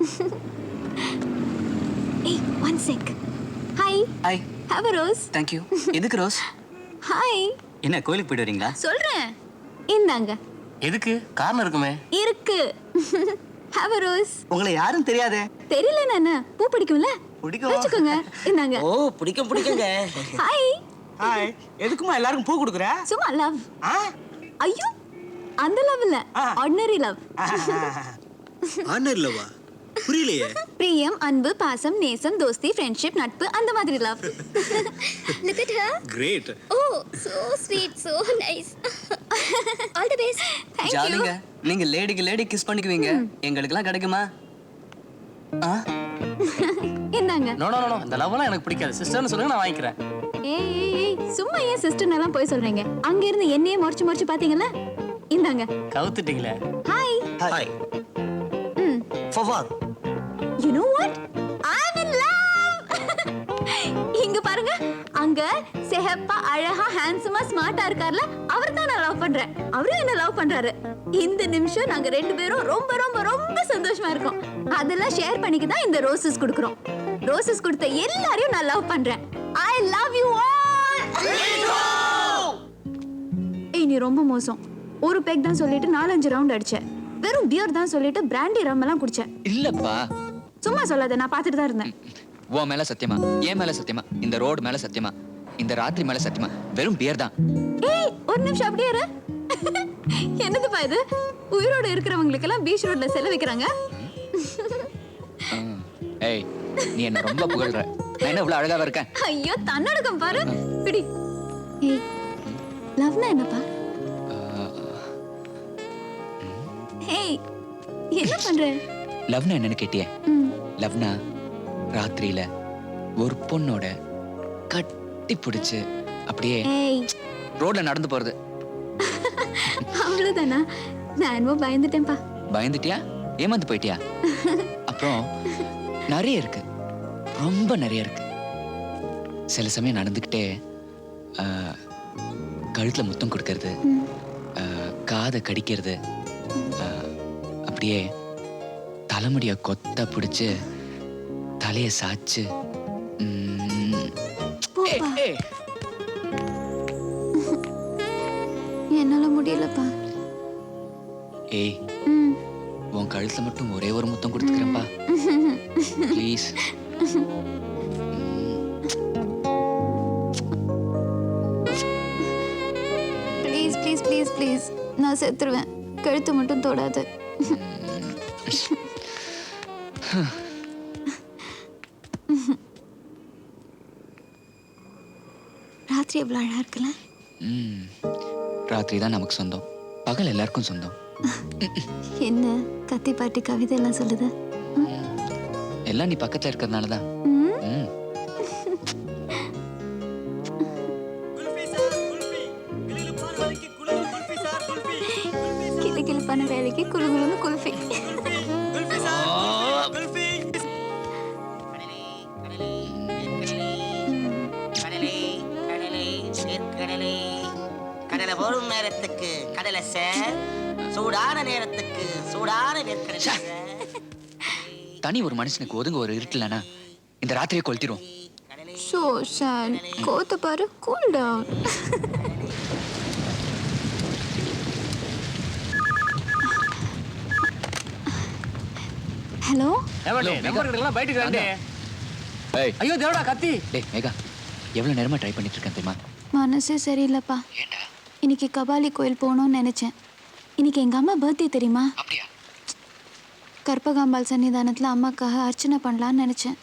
Hey, one sec. Hi. Hi. Have a rose. Thank you. எதுக்கு rose? Hi. என்ன கோயிலுக்கு போயிட்டு வரீங்களா? சொல்றேன். இந்தாங்க. எதுக்கு? காரணம் இருக்குமே. இருக்கு. Have a rose. உங்களை யாரும் தெரியாதே. தெரியல நானே. பூ பிடிக்கும்ல? பிடிக்கும். வெச்சுக்கோங்க. இந்தாங்க. ஓ பிடிக்குங்க. Hi. ஹாய். எதுக்குமா எல்லாருக்கும் பூ கொடுக்குற? சும்மா love. ஐயோ. அந்த love இல்ல. Ordinary love. ஆர்டினரி லவ்வா? புரியலையே. பிரியம், அன்பு, பாசம், நேசம், தோஸ்தி, ஃப்ரெண்ட்ஷிப், நட்பு அந்த மாதிரி love. Look at her. Great. Oh, so sweet, so nice. All the best. Thank you. ஜாலிங்க. நீங்க லேடி கிஸ் பண்ணிக்குவீங்க. எங்களுக்குலாம் கிடைக்குமா? இந்தாங்க. நோ இந்த லவ்லாம் எனக்கு பிடிக்காது. சிஸ்டர்னு சொல்லுங்க நான் வாங்கிக்கிறேன். ஏய் சும்மா ஏன் சிஸ்டர் எல்லாம் போய் சொல்றீங்க? அங்க இருந்து என்னையே மொறச்சு பாத்தீங்கல்ல? இந்தாங்க. கவுத்துட்டீங்களே. Hi. Hi. For what? You know what? I'm in love. இங்க பாருங்க. அங்க செஹப்பா அழகா ஹேண்ட்ஸமா ஸ்மார்ட்டா இருக்கார்ல, அவர்தான் நான் லவ் பண்றேன். அவரும் என்ன லவ் பண்றாரு. இந்த நிமிஷம் நாங்க ரெண்டு பேரும் ரொம்ப ரொம்ப ரொம்ப சந்தோஷமா இருக்கோம். அதெல்லாம் ஷேர் பண்ணிக்க தான் இந்த ரோசஸ் கொடுக்கிறோம். ரோசஸ் கொடுத்த எல்லாரையும் நான் லவ் பண்றேன். I love you all. ஏய் நீ ரொம்ப மோசம். ஒரு பெக் தான் சொல்லிட்டு 4-5 ரவுண்ட் அடிச்சேன். வெறும் பியர் தான் சொல்லிட்டு பிராண்டி ரம் எல்லாம் குடிச்சேன். இல்லப்பா சும்மா சொல்லாத, நான் பார்த்துட்டு தான் இருந்தேன். உன் மேல சத்தியமா, என் மேல சத்தியமா, இந்த ரோடு மேல சத்தியமா, இந்த ராத்திரி மேல சத்தியமா, வெறும் பியர் தான். ஏய் ஒரு நிமிஷம் அப்படியே இரு. என்னதுப்பா இது? உயிரோட இருக்கிறவங்களுக்கு எல்லாம் பீச் ரோட்ல செலவிக்கிறாங்க. ஏய் நீ என்ன ரொம்ப புகழ்ற. நான் என்ன இவ்வளவு அழகாவா இருக்கேன்? ஐயோ தன்னடக்கம் பாரு. பிடி. ஏய் லவ்னா என்னப்பா? ஏய் என்ன பண்ற? லவ்னா என்னன்னு கேட்டியே? லவ்னா ராத்திரியில ஒரு பொண்ணோட கட்டி பிடிச்சு அப்படியே ரோட்ல நடந்து போறது. அவ்வளவுதானா? நான் என்னமோ பயந்துட்டேன்ப்பா. பயந்துட்டியா? ஏமாந்து போயிட்டியா? அப்புறம் நிறைய இருக்கு, ரொம்ப நிறைய இருக்கு. சில சமயம் நடந்துக்கிட்டே கழுத்துல முத்தம் கொடுக்கறது, காதை கடிக்கிறது, அப்படியே தலைமுடிய கொத்த பிடிச்சு தலைய சாச்சு. என்னால முடியலப்பா. ஏய் உன் கழுத்துல மட்டும் ஒரே ஒரு முத்தம் கொடுத்துக்கிறேன்ப்பா please. Please please please please, நான் செத்துருவேன். கழுத்து மட்டும் தொடாது. ராத்திரி எவ்வளவு அழகா இருக்குல்ல? ராத்திரி தான் நமக்கு சொந்தம், பகல் எல்லாருக்கும் சொந்தம். என்ன கத்தி பாட்டி கவிதை எல்லாம் சொல்லுது? எல்லாம் நீ பக்கத்துல இருக்கிறதுனால தான். கிளி கிளிப்பான வேலைக்கு குலுகுலுன்னு குல்ஃபி. கடலை போடும் நேரத்துக்கு கடலை சார், சூடான நேரத்துக்கு சூடான நெற்கடலை. தனி ஒரு மனுஷனுக்கு ஒதுங்க ஒரு இருட்டலனா இந்த ராத்திரியை கொளுத்திரும். So sad. கோத்த பாரு, cool down. ஹலோ ஏவடே நம்பர் எல்லாம் பைட்டுக்கு வரண்டே. ஏய் ஐயோ தேவடா கத்தி. டேய் மேகா, எவ்வளவு நேரமா ட்ரை பண்ணிட்டு இருக்கேன் தெரியுமா? மனசே சரியில்லைப்பா. இன்னைக்கு கபாலி கோயில் போகணும்னு நினைச்சேன். இன்னைக்கு எங்க அம்மா பர்த்டே தெரியுமா? அப்படியா? கற்பகாம்பாள் சன்னிதானத்தில் அம்மாக்காக அர்ச்சனை பண்ணலான்னு நினச்சேன்.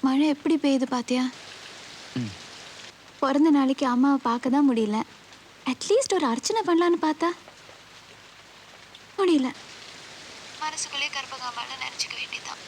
மழை எப்படி பெய்யுது பாத்தியா? பிறந்த நாளைக்கு அம்மாவை பார்க்க தான் முடியல. அட்லீஸ்ட் ஒரு அர்ச்சனை பண்ணலான்னு பார்த்தா முடியல. மனசுக்குள்ளே கற்பகாம்பாள்னு நினச்சிக்க வேண்டியதான்.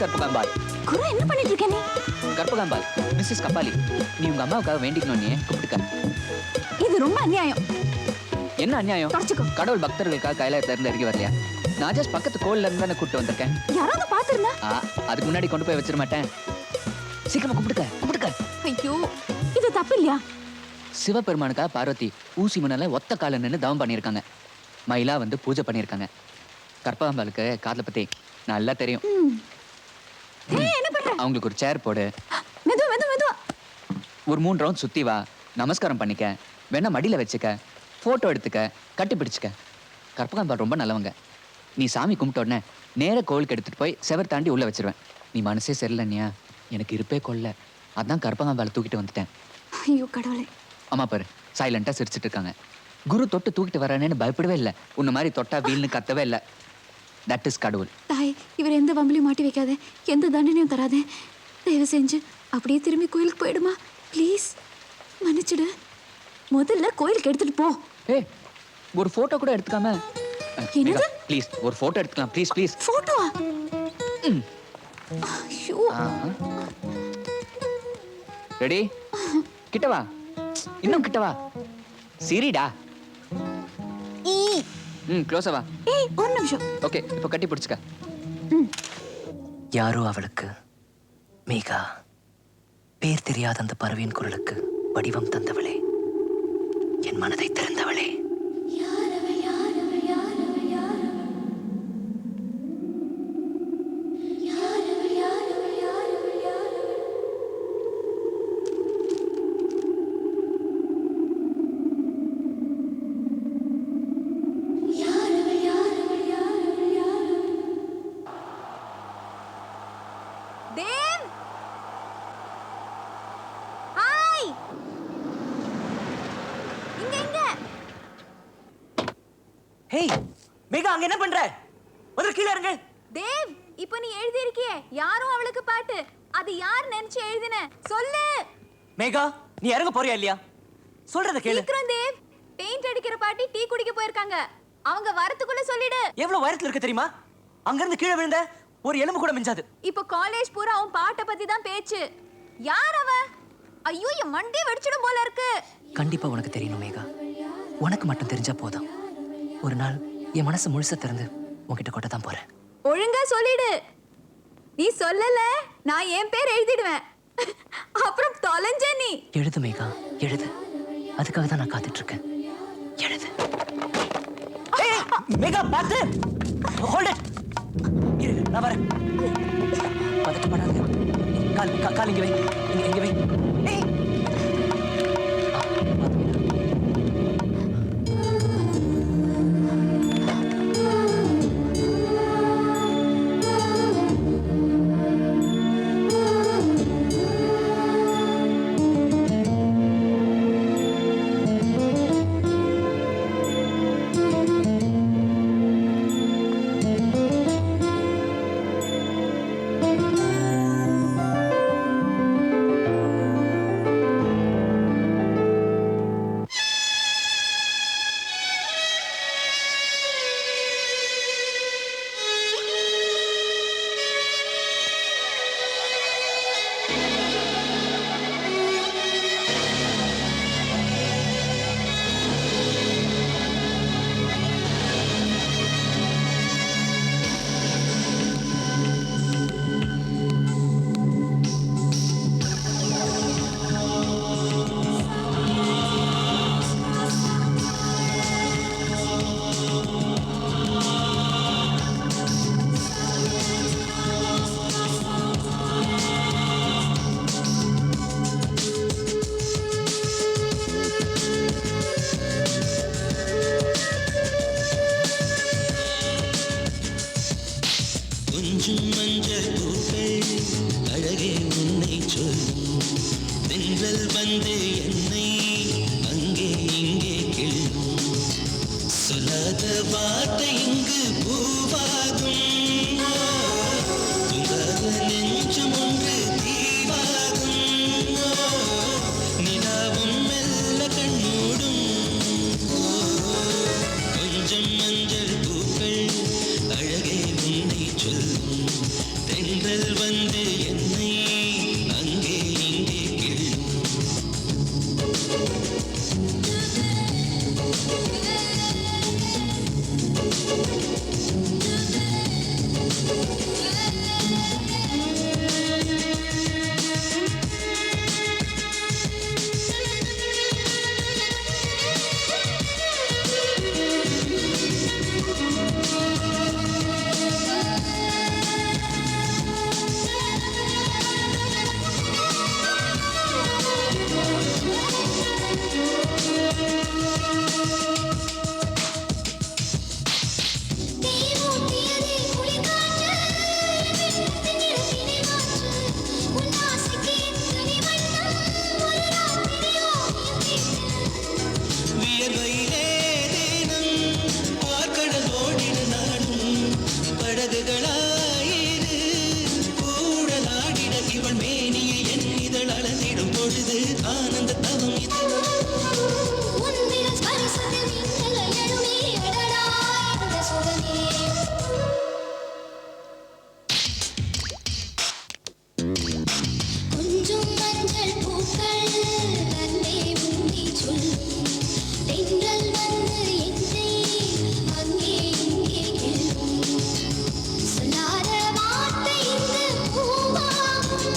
கற்பகாம்பாள். குரு என்ன பண்ணிட்டு இருக்க நீ? கற்பகாம்பாள், மிஸ்ஸஸ் கபாலி, நீ உங்க அம்மாவுக்காக வேண்டிக்கணும், நீ கூப்பிட்டுக்க. இது ரொம்ப அநியாயம். என்ன அநியாயம்? தொடச்சுக்கோ. கடவுள் பக்தர்களுக்காக கைலாயத்துல இருந்து இறங்கி வரலையா? நான் ஜஸ்ட் பக்கத்து கோயில்ல இருந்து தானே கூப்பிட்டு வந்திருக்கேன். யாராவது பாத்துருந்தா? அதுக்கு முன்னாடி கொண்டு போய் வச்சிட மாட்டேன். சீக்கிரமா கூப்பிடுக்க. ஐயோ, இது தப்பு இல்லையா? சிவபெருமானுக்கா பார்வதி ஊசி முன்னால ஒத்த கால நின்று தவம் பண்ணியிருக்காங்க. மயிலா வந்து பூஜை பண்ணியிருக்காங்க. கற்பகாம்பாளுக்கு காதலை பத்தி நல்லா தெரியும். என்ன பண்ற? அவங்களுக்கு ஒரு சேர் போடு. மெதுவா. ஒரு 3 ரவுண்ட் சுத்தி வா. நமஸ்காரம் பண்ணிக்க. வேணா மடியில வச்சுக்க. போட்டோ எடுத்துக்க. கட்டி பிடிச்சுக்க. கற்பகாம்பாள் ரொம்ப நல்லவங்க. நீ சாமி கும்பிட்ட உடனே நேர கோவிலுக்கு எடுத்துட்டு போய் செவர் தாண்டி உள்ள வச்சிருவேன். நீ மனசே சரியில்லையா? எனக்கு இருப்பே கொள்ள. அதான் கற்பகாம்பாளை தூக்கிட்டு வந்துட்டேன். ஐயோ கடவுளே. அம்மா பாரு சைலண்டா சிரிச்சிட்டு இருக்காங்க. குரு தொட்டு தூக்கிட்டு வரானேன்னு பயப்படவே இல்லை. உன்ன மாதிரி தொட்டா வீல்னு கத்தவே இல்லை. தட் இஸ் கடவுள். தாய், இவர் எந்த வம்பலையும் மாட்டி வைக்காதே, எந்த தண்டனையும் தராதே. தயவு செஞ்சு அப்படியே திரும்பி கோயிலுக்கு போயிடுமா ப்ளீஸ். மன்னிச்சிடு. முதல்ல கோயிலுக்கு எடுத்துட்டு போ. ஏய், ஒரு போட்டோ கூட எடுத்துக்காம. என்னது? ப்ளீஸ் ஒரு போட்டோ எடுத்துக்கலாம். ப்ளீஸ். போட்டோவா? ஐயோ. ரெடி? கிட்ட வா. இன்னும் கிட்ட வா. சரிடா. க்ளோஸா வா. ஏய், ஒரு நிமிஷம். ஓகே, இப்போ கட்டி பிடிச்சுக்க. யாரோ அவளுக்கு மேகா பேர் தெரியாத அந்த பறவையின் குரலுக்கு வடிவம் தந்தவளே, என் மனதை திறந்தவளே. தேவ், ஹாய். இங்க. ஹேய் மேகா, அங்க என்ன பண்ற? முதல்ல கீழ இறங்கு. தேவ், இப்போ நீ எழுதி இருக்கியே யாரும் அவளுக்கு பாட்டு, அது யார் நினைச்சு எழுதின சொல்லு. மேகா, நீ இறங்க போறியா இல்லையா? சொல்றத கேளு. சீக்கிரம் தேவ். பெயிண்ட் அடிக்கிற பாட்டி டீ குடிக்க போயிருக்காங்க. அவங்க வரதுக்குள்ள சொல்லிடு. எவ்வளவு உயரத்துல இருக்க தெரியுமா? அங்க இருந்து கீழே விழுந்த ஒரு எலும்பு கூட மிஞ்சாது. இப்போ காலேஜ் பூரா அவன் பாட்டை பத்தி தான் பேச்சு. யார் அவ? ஐயோ, என் மண்டே வெடிச்சிடும் போல இருக்கு. கண்டிப்பா உனக்கு தெரியணும் மேகா. உனக்கு மட்டும் தெரிஞ்சா போதும். ஒரு நாள் என் மனசு முழுசா திறந்து உன்கிட்ட கொட்ட தான் போறேன். ஒழுங்கா சொல்லிடு. நீ சொல்லல, நான் என் பேர் எழுதிடுவேன். அப்புறம் தொலைஞ்ச நீ. எழுது மேகா, எழுது. அதுக்காக தான் நான் காத்துட்டு இருக்கேன். எழுது. மேகா, பாத்து. Hold it. இரு, நான் வரேன். பதட்டப்படாத. கால் இங்க வை. இங்க வை. ஏய். கொஞ்சம் மஞ்சள் பூக்கள் அழகே உன்னை சொல்லும். தென்றல் வந்து என்னை அங்கே இங்கே கிள்ளும். சொல்லாத வார்த்தை இங்கு பூவாகும். துங்காத நெஞ்சம் ஒன்று தீவாகும். நிலாவும் மெல்ல கண்ணூடும். கொஞ்சம் மஞ்சள் பூக்கள் அழகே உன்னை சொல்லும். தென்றல் வந்து என்னை அங்கே இங்கே கிள்ளும். பொழுது ஆனந்த தவம் இது கொஞ்சம் மஞ்சள் பூக்கள் அன்பே உன்னை சொல்லும் தென்றல் வந்து என்னை அங்கே இங்கே கிள்ளும் சொல்லாத வார்த்தை இந்த பூவாகும்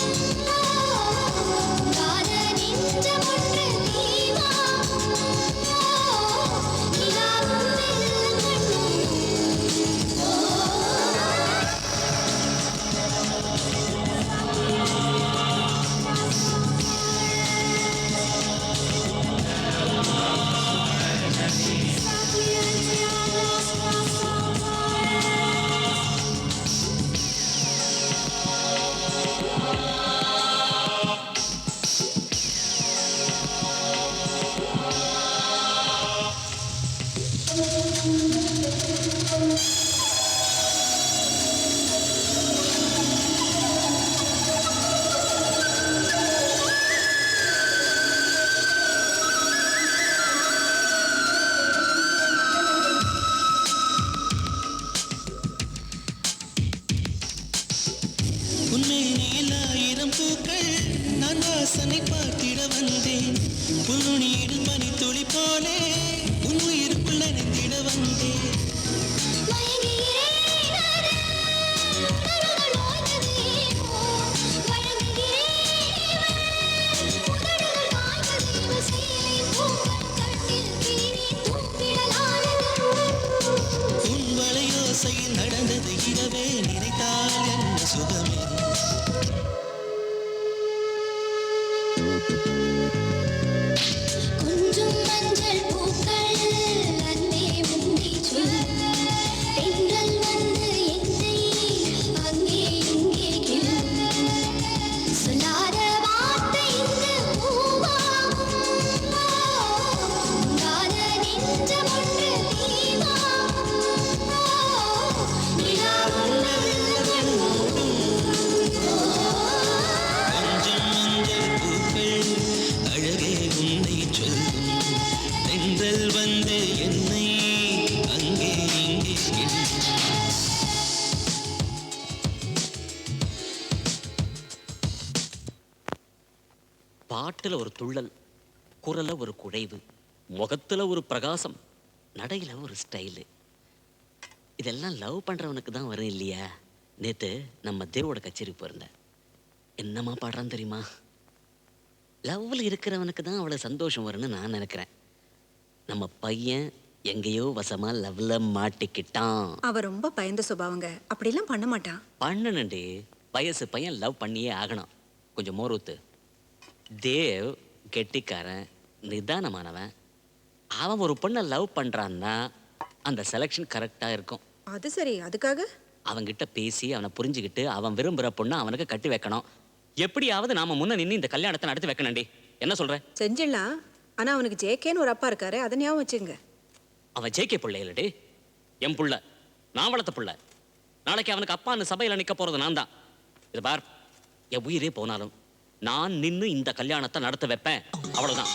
காத நெஞ்சம் ஒன்று தீவாகும் நிலாவும் வெள்ள உன்னை நீலாயிரம் பூக்கள் நான் வாசனை பார்த்திட வந்தேன் புல்நுனியிடும் பனி துளி போலே உன் உயிருக்குள் நனைந்திட வந்தேன் உன் வளையோசையில் நடந்தது இரவே நினைத்தால் என்ன சுகமே கொஞ்சம் மஞ்சள் பூக்கள் அன்பே உன்னை சொல்லும் தென்றல் வந்து என்னை அங்கே இங்கே கிள்ளும் சொல்லாத வார்த்தை இந்த பூவாகும் காத நெஞ்சம் ஒன்று தீவாகும் நிலாவும் வெள்ள கொஞ்சம் மஞ்சள் பூக்கள் அழகே உன்னை சொல்லும் தென்றல் வந்து என்னை அங்கே இங்கே கிள்ளும் பாட்டுல ஒரு துள்ளல், குரல்ல ஒரு குழைவு, முகத்துல ஒரு பிரகாசம், நடையில ஒரு ஸ்டைலு. இதெல்லாம் லவ் பண்றவனுக்கு தான் வரும் இல்லையா? நேத்து நம்ம தேவோட கச்சேரி போயிருந்தேன். என்னமா பாடுறான்னு தெரியுமா? லவ்ல இருக்கிறவனுக்கு தான் அவ்வளவு சந்தோஷம் வரும்னு நான் நினைக்கிறேன். நம்ம பையன் எங்கேயோ வசமா லவ்ல மாட்டிக்கிட்டான். அவ ரொம்ப பயந்த சுபாவங்க, அப்படிலாம் பண்ண மாட்டான். பண்ணணுண்டி, வயசு பையன் லவ் பண்ணியே ஆகணும். கொஞ்சம் மோர் ஊத்து. தேவ் கெட்டிக்காரன், நிதானமானவன். அவன் ஒரு பொண்ணை லவ் பண்றான்னா அந்த செலெக்ஷன் கரெக்டா இருக்கும். அது சரி, அதுக்காக அவன்கிட்ட பேசி அவனை புரிஞ்சுக்கிட்டு அவன் விரும்புற பொண்ணை அவனுக்கு கட்டி வைக்கணும். எப்படியாவது நாம முன்ன நின்று இந்த கல்யாணத்தை நடத்தி வைக்கணும்டி. என்ன சொல்ற? செஞ்சிடலாம். ஆனா அவனுக்கு ஜேகேன்னு ஒரு அப்பா இருக்காரு, அதை ஞாபகம் வச்சுங்க. அவன் ஜேகே புள்ள இல்லடி, என் புள்ள, நான் வளர்த்த புள்ள. நாளைக்கு அவனுக்கு அப்பான்னு சபையில நிக்க போறது நான் தான். இது பார், என் உயிரே போனாலும் நான் நின்னு இந்த கல்யாணத்தை நடத்த வைப்பேன். அவ்வளவுதான்.